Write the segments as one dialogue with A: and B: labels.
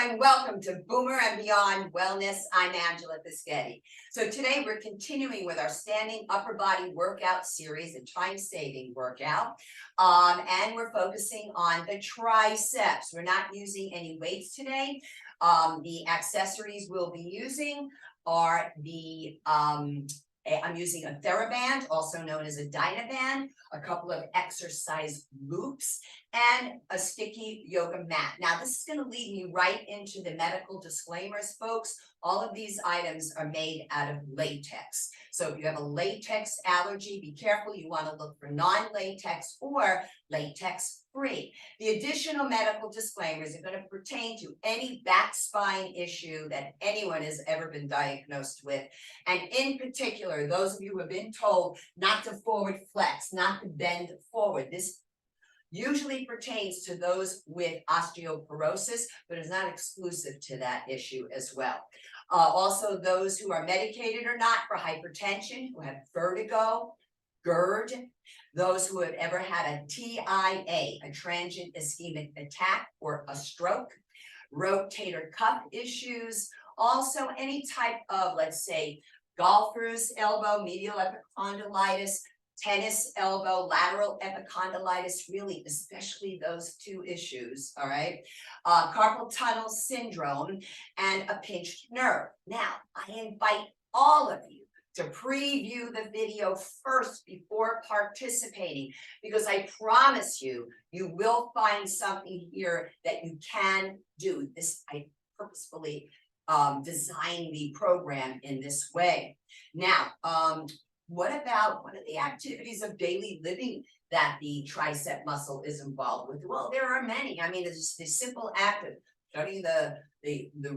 A: and welcome to Boomer and Beyond Wellness. I'm Angela Fischetti. So today we're continuing with our standing upper body workout series, a time-saving workout, and we're focusing on the triceps. We're not using any weights today. The accessories we'll be using are I'm using a TheraBand, also known as a Dynaband, a couple of exercise loops, and a sticky yoga mat. Now, this is going to lead me right into the medical disclaimers, folks. All of these items are made out of latex. So if you have a latex allergy, be careful. You want to look for non-latex or latex-free. The additional medical disclaimers are going to pertain to any back spine issue that anyone has ever been diagnosed with. And in particular, those of you who have been told not to forward flex, not to bend forward. This usually pertains to those with osteoporosis, but is not exclusive to that issue as well. Also, those who are medicated or not for hypertension, who have vertigo, GERD, those who have ever had a TIA, a transient ischemic attack, or a stroke, rotator cuff issues, also any type of, let's say, golfer's elbow, medial epicondylitis, tennis elbow, lateral epicondylitis, really, especially those two issues, all right? Carpal tunnel syndrome and a pinched nerve. Now, I invite all of you to preview the video first before participating, because I promise you, you will find something here that you can do. I purposefully designed the program in this way. Now, what about one of the activities of daily living that the tricep muscle is involved with? Well, there are many. I mean, it's the simple act of shutting the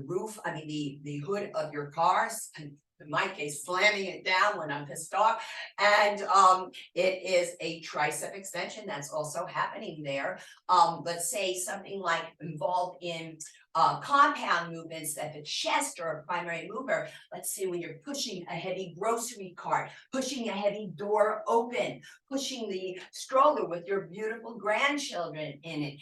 A: roof, the hood of your car, in my case, slamming it down when I'm pissed off. And it is a tricep extension that's also happening there. Let's say something like involved in compound movements that the chest or a primary mover. Let's say when you're pushing a heavy grocery cart, pushing a heavy door open, pushing the stroller with your beautiful grandchildren in it.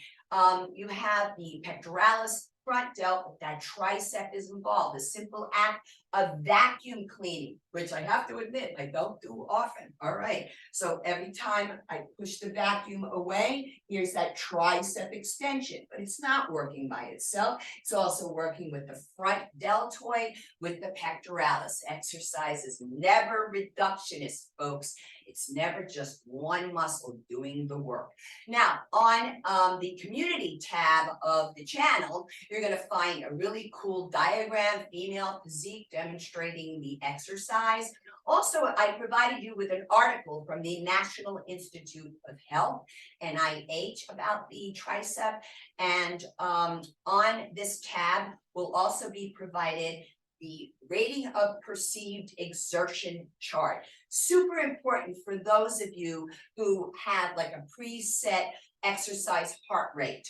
A: You have the pectoralis front delt, that tricep is involved. The simple act of vacuum cleaning, which I have to admit, I don't do often. All right. So every time I push the vacuum away, here's that tricep extension, but it's not working by itself. It's also working with the front deltoid, with the pectoralis. Exercise is never reductionist, folks. It's never just one muscle doing the work. Now, on the community tab of the channel, you're going to find a really cool diagram, female physique, demonstrating the exercise. Also, I provided you with an article from the National Institute of Health, NIH, about the tricep. And on this tab will also be provided the rating of perceived exertion chart. Super important for those of you who have like a preset exercise heart rate.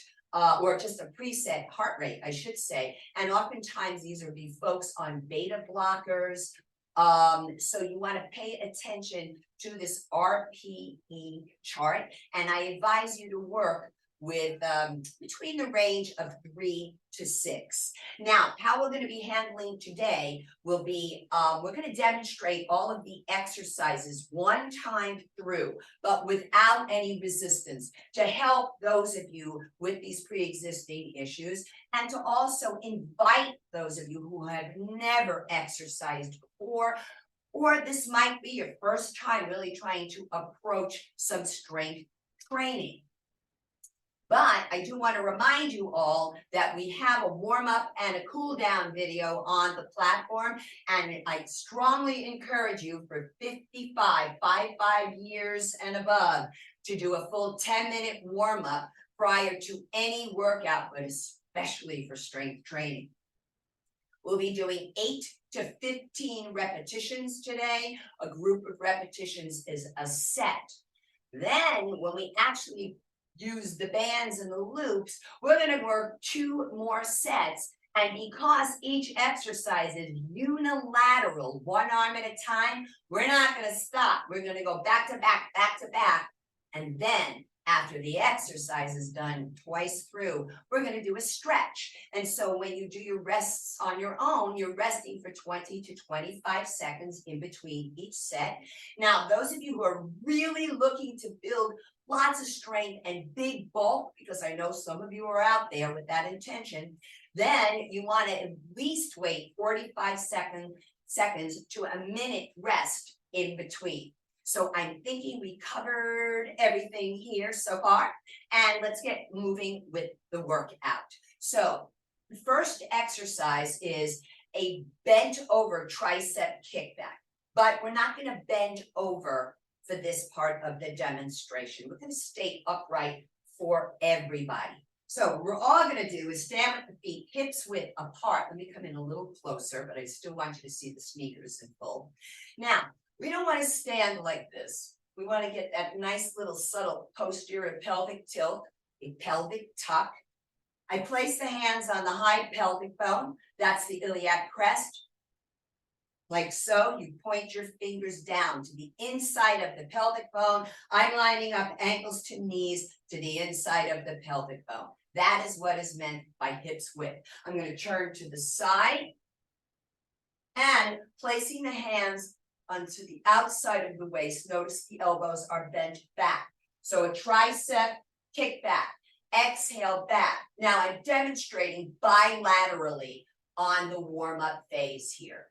A: Or just a preset heart rate, I should say. And oftentimes these are the folks on beta blockers. So you want to pay attention to this RPE chart. And I advise you to work with between the range of 3 to 6. Now, how we're going to be handling today will be, we're going to demonstrate all of the exercises one time through, but without any resistance, to help those of you with these pre-existing issues, and to also invite those of you who have never exercised before, or this might be your first time really trying to approach some strength training. But I do want to remind you all that we have a warm-up and a cool-down video on the platform, and I strongly encourage you for 55 years and above to do a full 10-minute warm-up prior to any workout, but especially for strength training. We'll be doing 8 to 15 repetitions today. A group of repetitions is a set. Then when we actually use the bands and the loops, we're going to work 2 more sets. And because each exercise is unilateral, one arm at a time, we're not going to stop. We're going to go back to back, and then After the exercise is done twice through, we're going to do a stretch. And so when you do your rests on your own, you're resting for 20 to 25 seconds in between each set. Now, those of you who are really looking to build lots of strength and big bulk, because I know some of you are out there with that intention, then you want to at least wait 45 seconds to a minute rest in between. So I'm thinking we covered everything here so far, and let's get moving with the workout. So the first exercise is a bent over tricep kickback, but we're not going to bend over for this part of the demonstration. We're going to stay upright for everybody. So what we're all going to do is stand with the feet hips width apart. Let me come in a little closer, but I still want you to see the sneakers in full. Now, we don't want to stand like this. We want to get that nice little subtle posterior pelvic tilt, a pelvic tuck. I place the hands on the high pelvic bone. That's the iliac crest. Like so, you point your fingers down to the inside of the pelvic bone. I'm lining up ankles to knees to the inside of the pelvic bone. That is what is meant by hips width. I'm going to turn to the side and placing the hands onto the outside of the waist. Notice the elbows are bent back. So a tricep kickback. Exhale back. Now I'm demonstrating bilaterally on the warm-up phase here.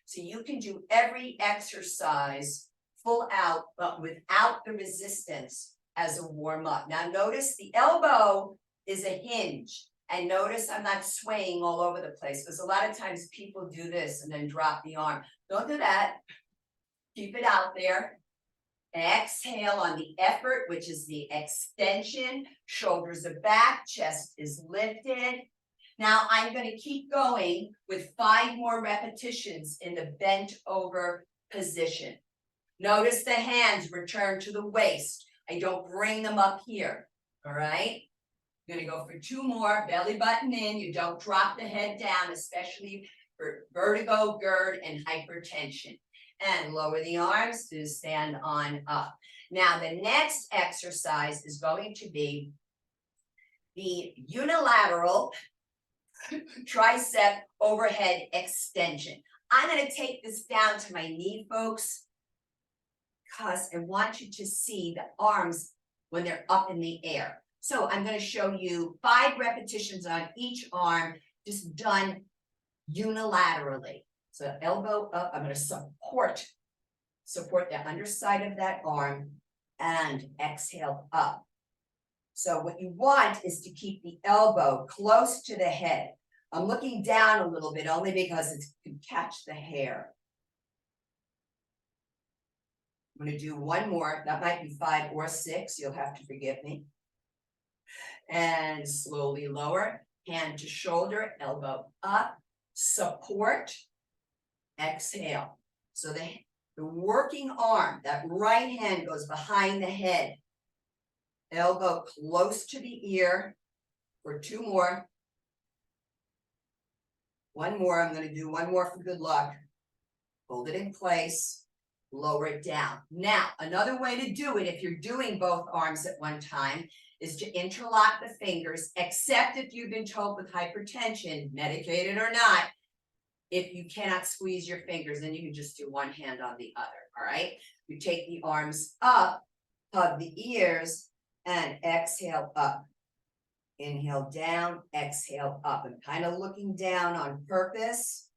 A: So you can do every exercise full out, but without the resistance as a warm-up. Now notice the elbow is a hinge. And notice I'm not swaying all over the place, because a lot of times people do this and then drop the arm. Don't do that. Keep it out there. Exhale on the effort, which is the extension. Shoulders are back, chest is lifted. Now I'm going to keep going with 5 more repetitions in the bent over position. Notice the hands return to the waist. I don't bring them up here. All right. I'm going to go for 2 more. Belly button in. You don't drop the head down, especially for vertigo, GERD, and hypertension. And lower the arms to stand on up. Now the next exercise is going to be the unilateral tricep overhead extension. I'm going to take this down to my knee, folks, because I want you to see the arms when they're up in the air. So I'm going to show you 5 repetitions on each arm, just done unilaterally. So elbow up, I'm going to support the underside of that arm and exhale up. So what you want is to keep the elbow close to the head. I'm looking down a little bit only because it can catch the hair. I'm going to do 1 more. That might be 5 or 6. You'll have to forgive me. And slowly lower, hand to shoulder, elbow up, support. Exhale. So the working arm, that right hand goes behind the head. Elbow close to the ear for 2 more. 1 more. I'm going to do 1 more for good luck. Hold it in place. Lower it down. Now, another way to do it, if you're doing both arms at one time, is to interlock the fingers, except if you've been told with hypertension, medicated or not, if you cannot squeeze your fingers, then you can just do 1 hand on the other, all right? You take the arms up, hug the ears, and exhale up. Inhale down, exhale up. I'm kind of looking down on purpose.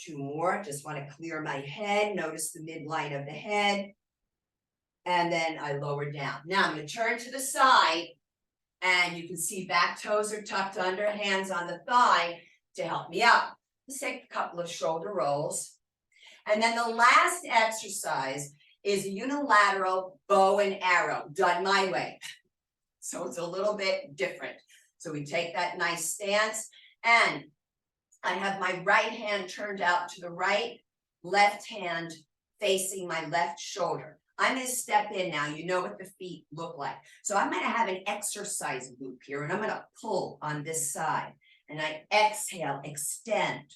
A: 2 more, just want to clear my head. Notice the midline of the head. And then I lower down. Now I'm going to turn to the side, and you can see back toes are tucked under, hands on the thigh to help me up. Let's take a couple of shoulder rolls. And then the last exercise is a unilateral bow and arrow, done my way. So it's a little bit different. So we take that nice stance, and I have my right hand turned out to the right, left hand facing my left shoulder. I'm going to step in now. You know what the feet look like. So I'm going to have an exercise loop here, and I'm going to pull on this side. And I exhale, extend.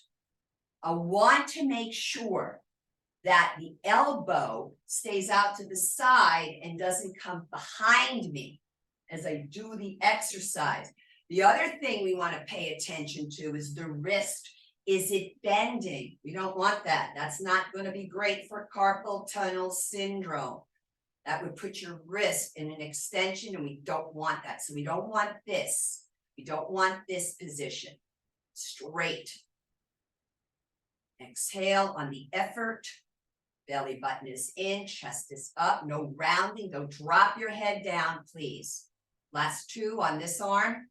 A: I want to make sure that the elbow stays out to the side and doesn't come behind me as I do the exercise. The other thing we want to pay attention to is the wrist. Is it bending? We don't want that. That's not going to be great for carpal tunnel syndrome. That would put your wrist in an extension, and we don't want that. So we don't want this. We don't want this position. Straight. Exhale on the effort. Belly button is in, chest is up, no rounding. Don't drop your head down, please. Last two on this arm.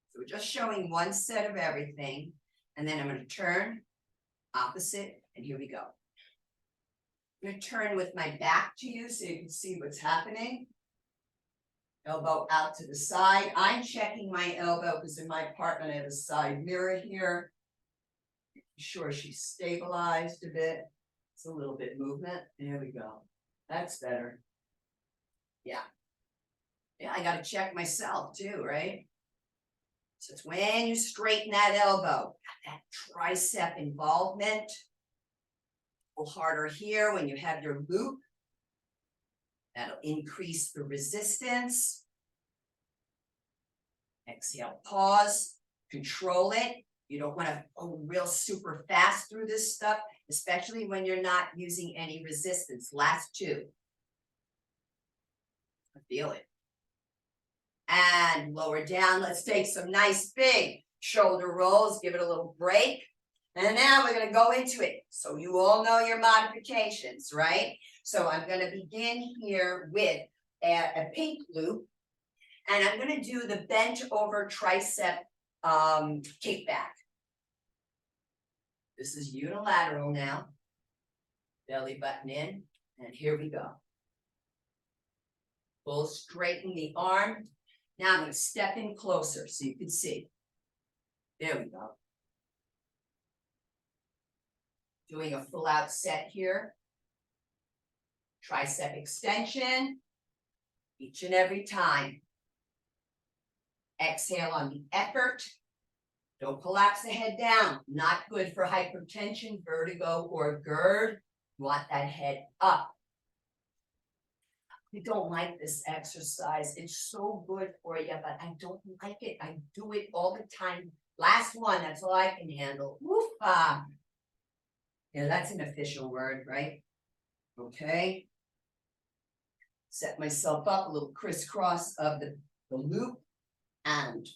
A: So we're just showing one set of everything. And then I'm going to turn opposite, and here we go. I'm going to turn with my back to you so you can see what's happening. Elbow out to the side. I'm checking my elbow because in my apartment I have a side mirror here. Sure she's stabilized a bit. It's a little bit movement. There we go. That's better. Yeah. Yeah, I got to check myself too, right? So it's when you straighten that elbow, got that tricep involvement. A little harder here when you have your loop. That'll increase the resistance. Exhale, pause, control it. You don't want to go real super fast through this stuff, especially when you're not using any resistance. Last two. I feel it. And lower down. Let's take some nice big shoulder rolls. Give it a little break. And now we're going to go into it. So you all know your modifications, right? So I'm going to begin here with a pink loop. And I'm going to do the bent over tricep kickback. This is unilateral now. Belly button in. And here we go. Full straighten the arm. Now I'm going to step in closer so you can see. There we go. Doing a full out set here. Tricep extension. Each and every time. Exhale on the effort. Don't collapse the head down. Not good for hypertension, vertigo, or GERD. You want that head up. I don't like this exercise. It's so good for you, but I don't like it. I do it all the time. Last one, that's all I can handle. Woof-ah. Yeah, that's an official word, right? Okay. Set myself up, a little crisscross of the loop, and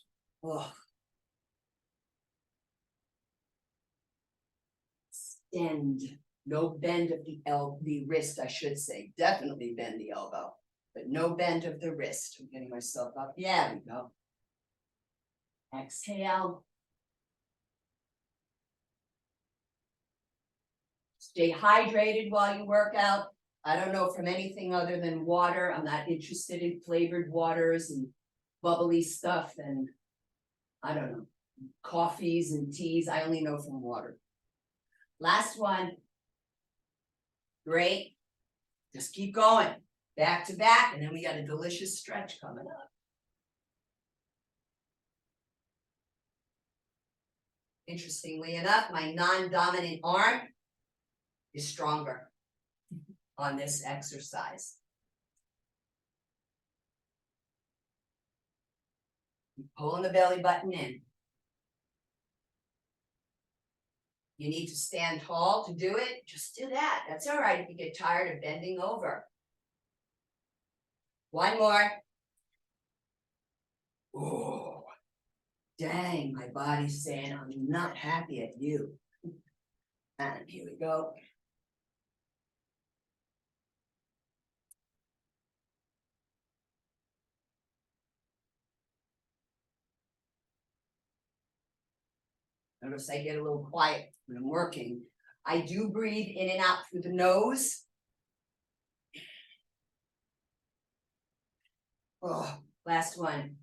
A: extend. No bend of the wrist, I should say. Definitely bend the elbow, but no bend of the wrist. I'm getting myself up. Yeah, there we go. Exhale. Stay hydrated while you work out. I don't know from anything other than water. I'm not interested in flavored waters and bubbly stuff and I don't know, coffees and teas. I only know from water. Last one. Great. Just keep going. Back to back, and then we got a delicious stretch coming up. Interestingly enough, my non-dominant arm is stronger on this exercise. Pulling the belly button in. You need to stand tall to do it. Just do that. That's all right if you get tired of bending over. One more. Oh, dang, my body's saying I'm not happy at you. And here we go. Notice I get a little quiet when I'm working. I do breathe in and out through the nose. Oh, last one.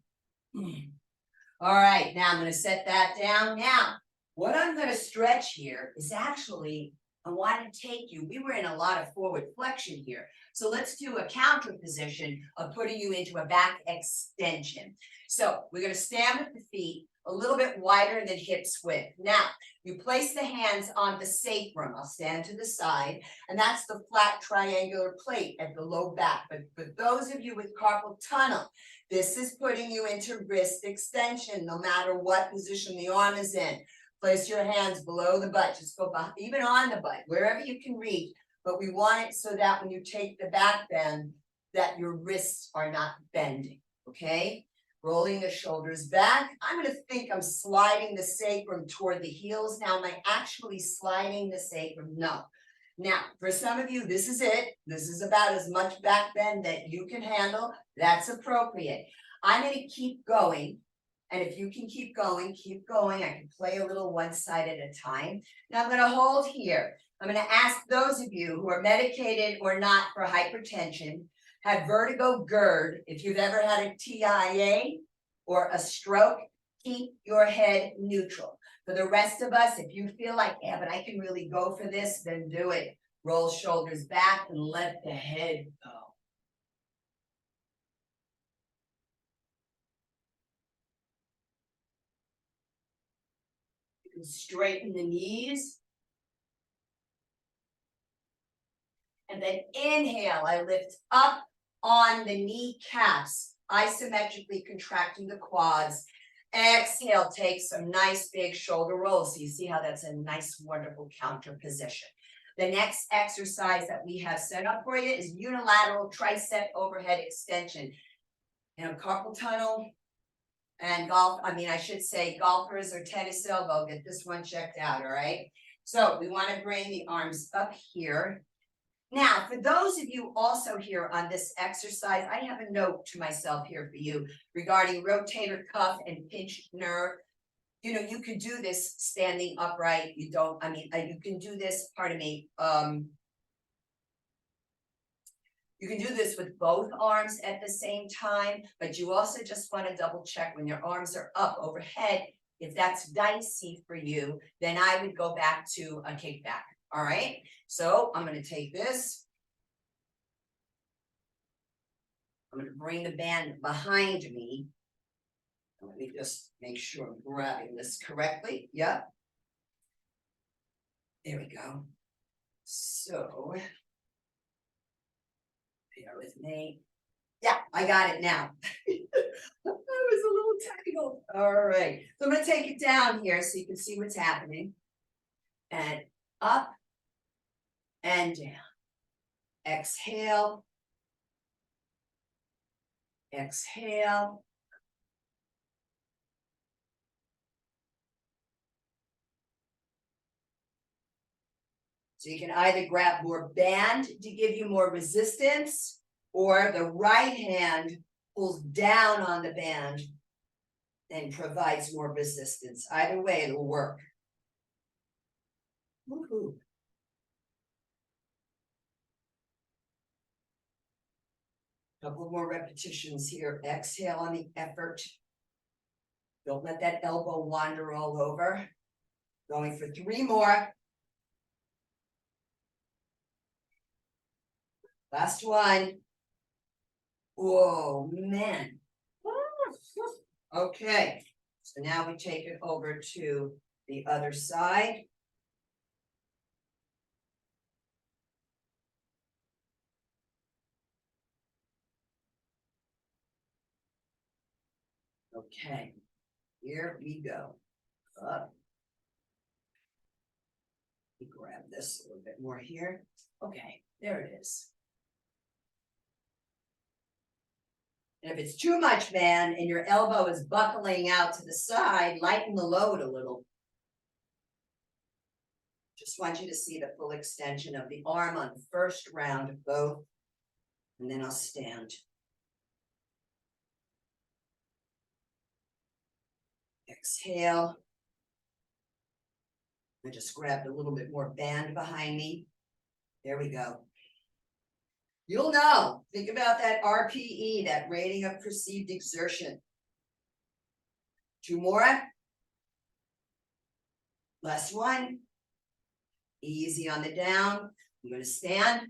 A: All right, now I'm going to set that down. Now, what I'm going to stretch here is actually, I want to take you, we were in a lot of forward flexion here. So let's do a counter position of putting you into a back extension. So we're going to stand with the feet. a little bit wider than hips width. Now, you place the hands on the sacrum. I'll stand to the side, and that's the flat triangular plate at the low back. But for those of you with carpal tunnel, this is putting you into wrist extension, no matter what position the arm is in. Place your hands below the butt, just go behind, even on the butt, wherever you can reach. But we want it so that when you take the back bend, that your wrists are not bending, okay? Rolling the shoulders back. I'm gonna think I'm sliding the sacrum toward the heels. Now, am I actually sliding the sacrum? No. Now, for some of you, this is it. This is about as much back bend that you can handle. That's appropriate. I'm gonna keep going. And if you can keep going, keep going. I can play a little one side at a time. Now I'm gonna hold here. I'm gonna ask those of you who are medicated or not for hypertension, had vertigo, GERD, if you've ever had a TIA or a stroke, keep your head neutral. For the rest of us, if you feel like, yeah, but I can really go for this, then do it. Roll shoulders back and let the head go. You can straighten the knees. And then inhale, I lift up on the kneecaps, isometrically contracting the quads. Exhale, take some nice big shoulder rolls. So you see how that's a nice, wonderful counter position. The next exercise that we have set up for you is unilateral tricep overhead extension. You know, carpal tunnel and I should say golfers or tennis elbow, get this one checked out, all right? So we want to bring the arms up here. Now, for those of you also here on this exercise, I have a note to myself here for you regarding rotator cuff and pinched nerve. You know, you can do this standing upright. You can do this, pardon me. You can do this with both arms at the same time, but you also just want to double check when your arms are up overhead. If that's dicey for you, then I would go back to a kickback. All right, so I'm going to take this. I'm going to bring the band behind me. Let me just make sure I'm grabbing this correctly. Yep. There we go. So, bear with me. Yeah, I got it now. That was a little technical. All right, so I'm going to take it down here so you can see what's happening. And up. And down. Exhale. Exhale. So you can either grab more band to give you more resistance, or the right hand pulls down on the band and provides more resistance. Either way, it'll work. Woohoo. Couple more repetitions here. Exhale on the effort. Don't let that elbow wander all over. Going for 3 more. Last one. Whoa, man. Okay, so now we take it over to the other side. Okay, here we go. Up. Let me grab this a little bit more here. Okay, there it is. And if it's too much, man, and your elbow is buckling out to the side, lighten the load a little. Just want you to see the full extension of the arm on the first round of both, and then I'll stand. Exhale. I just grabbed a little bit more band behind me. There we go. You'll know. Think about that RPE, that rating of perceived exertion. 2 more. Last one. Easy on the down. I'm going to stand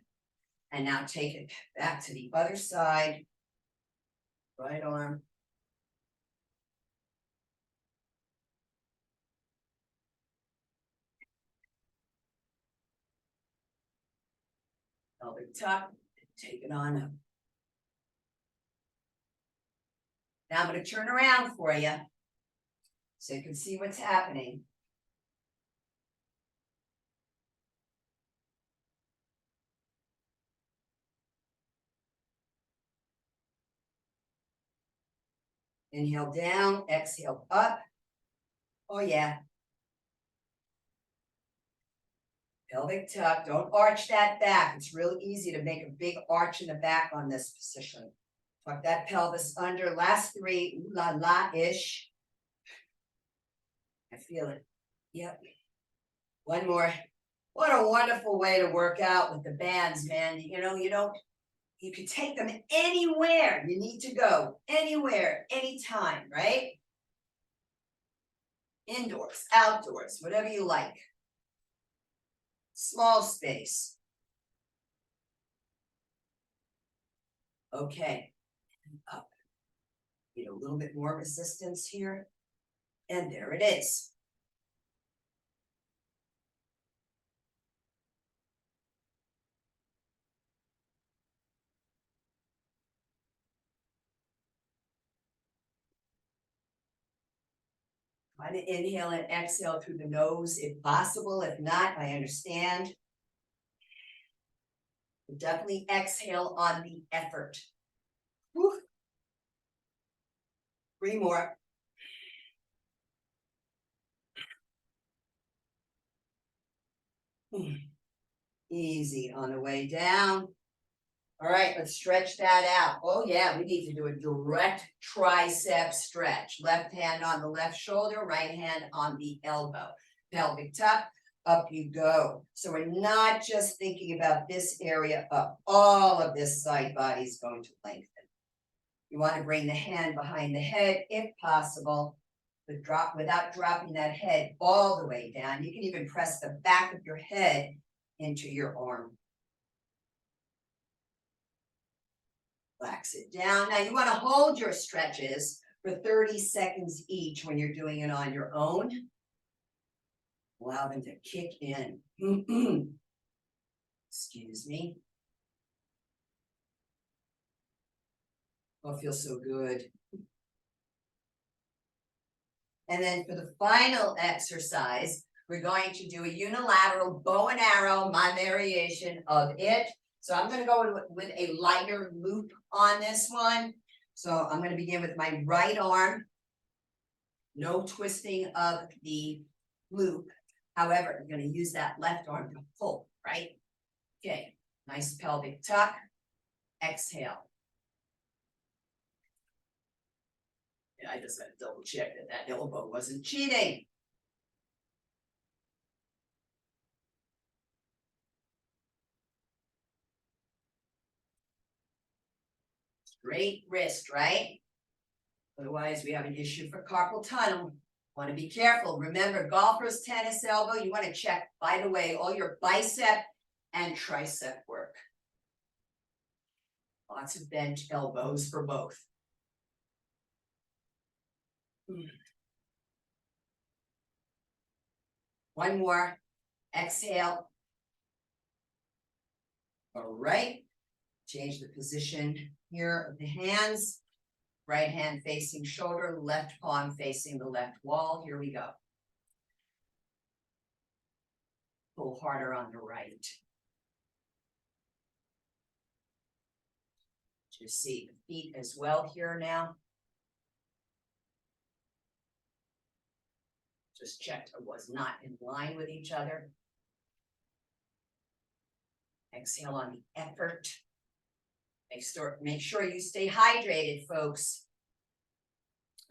A: and now take it back to the other side. Right arm. pelvic tuck, take it on up. Now I'm going to turn around for you so you can see what's happening. Inhale down, exhale up. Oh yeah. Pelvic tuck, don't arch that back. It's really easy to make a big arch in the back on this position. Tuck that pelvis under. Last three, ooh la la-ish. I feel it. Yep. One more. What a wonderful way to work out with the bands, man. You know, you can take them anywhere you need to go. Anywhere, anytime, right? Indoors, outdoors, whatever you like. Small space. Okay. And up. Need a little bit more resistance here. And there it is. Try to inhale and exhale through the nose if possible. If not, I understand. Definitely exhale on the effort. Whew. 3 more. Easy on the way down. All right, let's stretch that out. Oh yeah, we need to do a direct tricep stretch. Left hand on the left shoulder, right hand on the elbow. Pelvic tuck, up you go. So we're not just thinking about this area up. All of this side body is going to lengthen. You want to bring the hand behind the head if possible, but without dropping that head all the way down. You can even press the back of your head into your arm. Relax it down. Now you want to hold your stretches for 30 seconds each when you're doing it on your own. Allow them to kick in. Excuse me. Oh, it feels so good. And then for the final exercise, we're going to do a unilateral bow and arrow, my variation of it. So I'm going to go with a lighter loop on this one. So I'm going to begin with my right arm. No twisting of the loop. However, I'm going to use that left arm to pull, right? Okay, nice pelvic tuck. Exhale. Yeah, I just had to double check that elbow wasn't cheating. Straight wrist, right? Otherwise, we have an issue for carpal tunnel. Want to be careful. Remember, golfer's tennis elbow, you want to check, by the way, all your bicep and tricep work. Lots of bent elbows for both. One more. Exhale. All right. Change the position here of the hands. Right hand facing shoulder, left palm facing the left wall. Here we go. Pull harder on the right. Just see the feet as well here now. Just checked it was not in line with each other. Exhale on the effort. Make sure you stay hydrated, folks.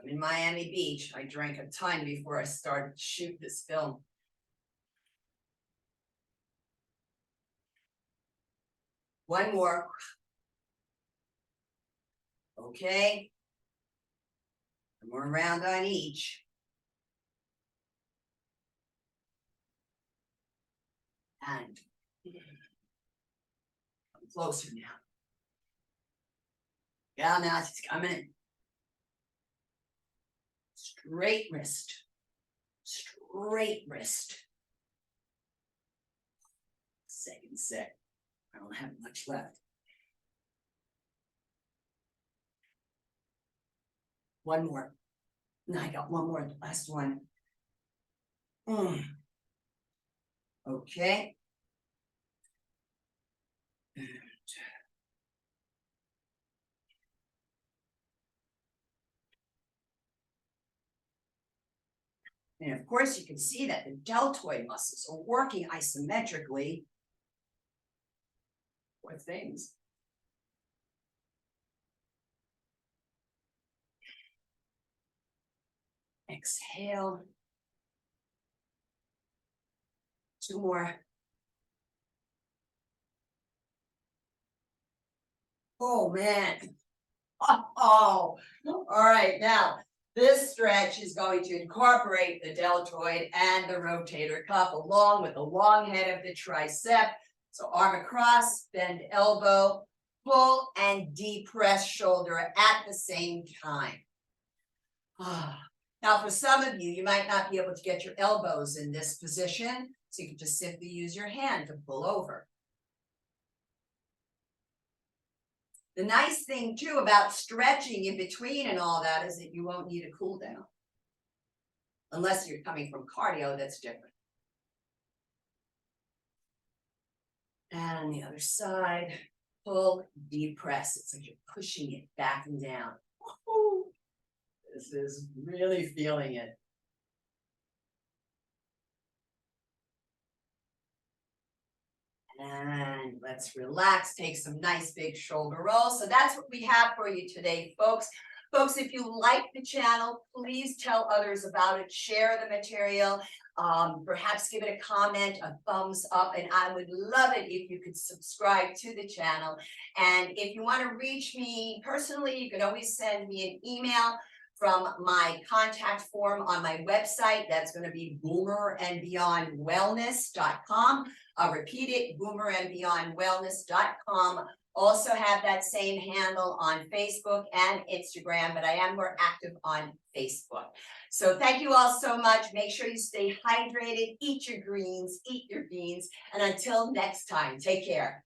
A: I'm in Miami Beach. I drank a ton before I started to shoot this film. One more. Okay. One more round on each. And I'm closer now. Yeah, now it's coming. Straight wrist. Straight wrist. Second set. I don't have much left. One more. No, I got one more, the last one. Okay. And of course, you can see that the deltoid muscles are working isometrically for things. Exhale. Two more. Oh, man. Oh, all right. Now, this stretch is going to incorporate the deltoid and the rotator cuff along with the long head of the tricep. So arm across, bend elbow, pull and depress shoulder at the same time. Now, for some of you, you might not be able to get your elbows in this position, so you can just simply use your hand to pull over. The nice thing too about stretching in between and all that is that you won't need a cool down. Unless you're coming from cardio, that's different. And on the other side, pull, depress. It's like you're pushing it back and down. Woo-hoo. This is really feeling it. And let's relax, take some nice big shoulder rolls. So that's what we have for you today, folks. Folks, if you like the channel, please tell others about it, share the material, perhaps give it a comment, a thumbs up, and I would love it if you could subscribe to the channel. And if you want to reach me personally, you can always send me an email from my contact form on my website. That's going to be boomerandbeyondwellness.com. I'll repeat it, boomerandbeyondwellness.com. Also have that same handle on Facebook and Instagram, but I am more active on Facebook. So thank you all so much. Make sure you stay hydrated, eat your greens, eat your beans, and until next time, take care.